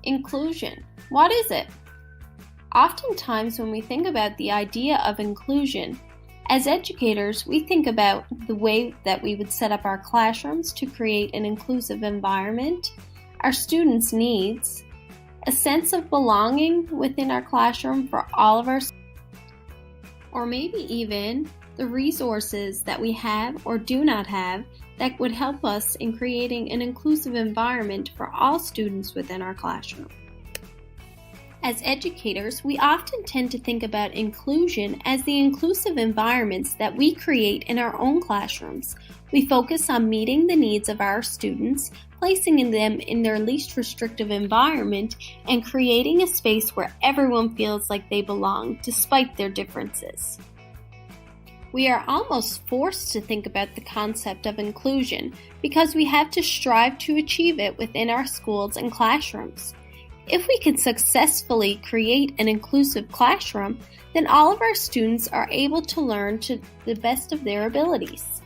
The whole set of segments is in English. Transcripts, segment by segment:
Inclusion. What is it? Oftentimes when we think about the idea of inclusion, as educators, we think about the way that we would set up our classrooms to create an inclusive environment, our students' needs, a sense of belonging within our classroom for all of our students, or maybe even the resources that we have or do not have that would help us in creating an inclusive environment for all students within our classroom. As educators, we often tend to think about inclusion as the inclusive environments that we create in our own classrooms. We focus on meeting the needs of our students, placing them in their least restrictive environment, and creating a space where everyone feels like they belong despite their differences. We are almost forced to think about the concept of inclusion because we have to strive to achieve it within our schools and classrooms. If we can successfully create an inclusive classroom, then all of our students are able to learn to the best of their abilities.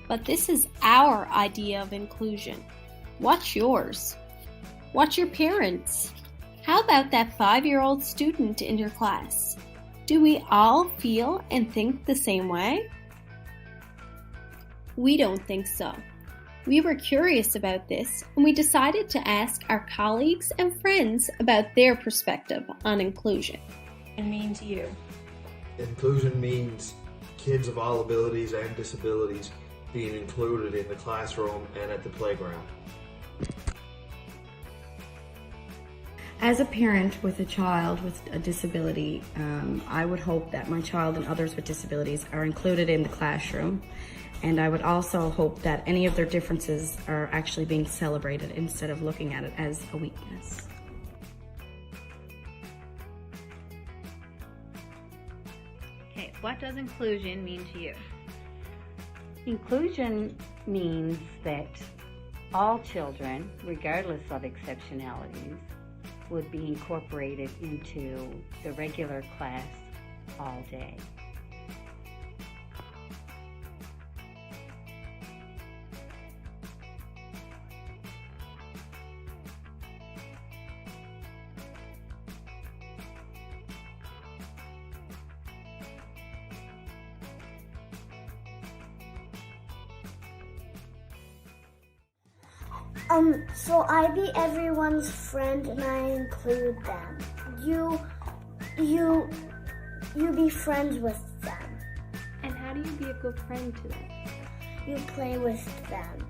But this is our idea of inclusion. What's yours? What's your parents'? How about that 5-year-old student in your class? Do we all feel and think the same way? We don't think so. We were curious about this, and we decided to ask our colleagues and friends about their perspective on inclusion. It mean to you? Inclusion means kids of all abilities and disabilities being included in the classroom and at the playground. As a parent with a child with a disability, I would hope that my child and others with disabilities are included in the classroom. And I would also hope that any of their differences are actually being celebrated instead of looking at it as a weakness. Okay, what does inclusion mean to you? Inclusion means that all children, regardless of exceptionalities, would be incorporated into the regular class all day. So I be everyone's friend and I include them. You be friends with them. And how do you be a good friend to them? You play with them.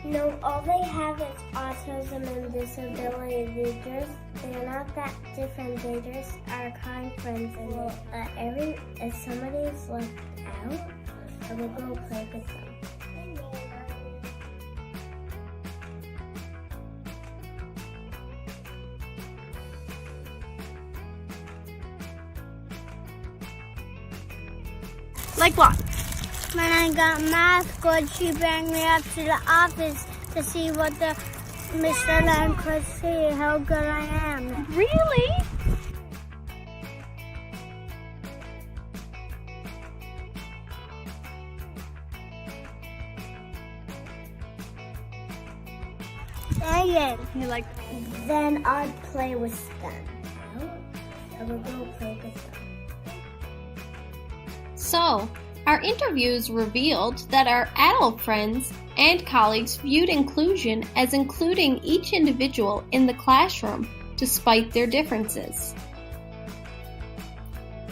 No, all they have is autism and disability. They're not that different. They just are kind friends. And if somebody is left out, I will go play with them. Like what? When I got math good, she brought me up to the office to see what the Mr. Lamb could see, how good I am. Really? Then I'd play with them. I would go play with them. So, our interviews revealed that our adult friends and colleagues viewed inclusion as including each individual in the classroom despite their differences.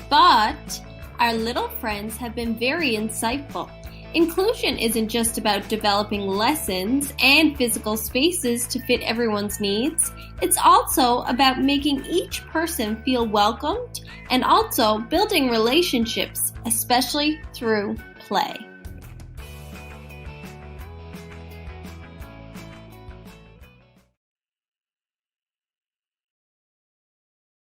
But our little friends have been very insightful. Inclusion isn't just about developing lessons and physical spaces to fit everyone's needs. It's also about making each person feel welcomed and also building relationships, especially through play.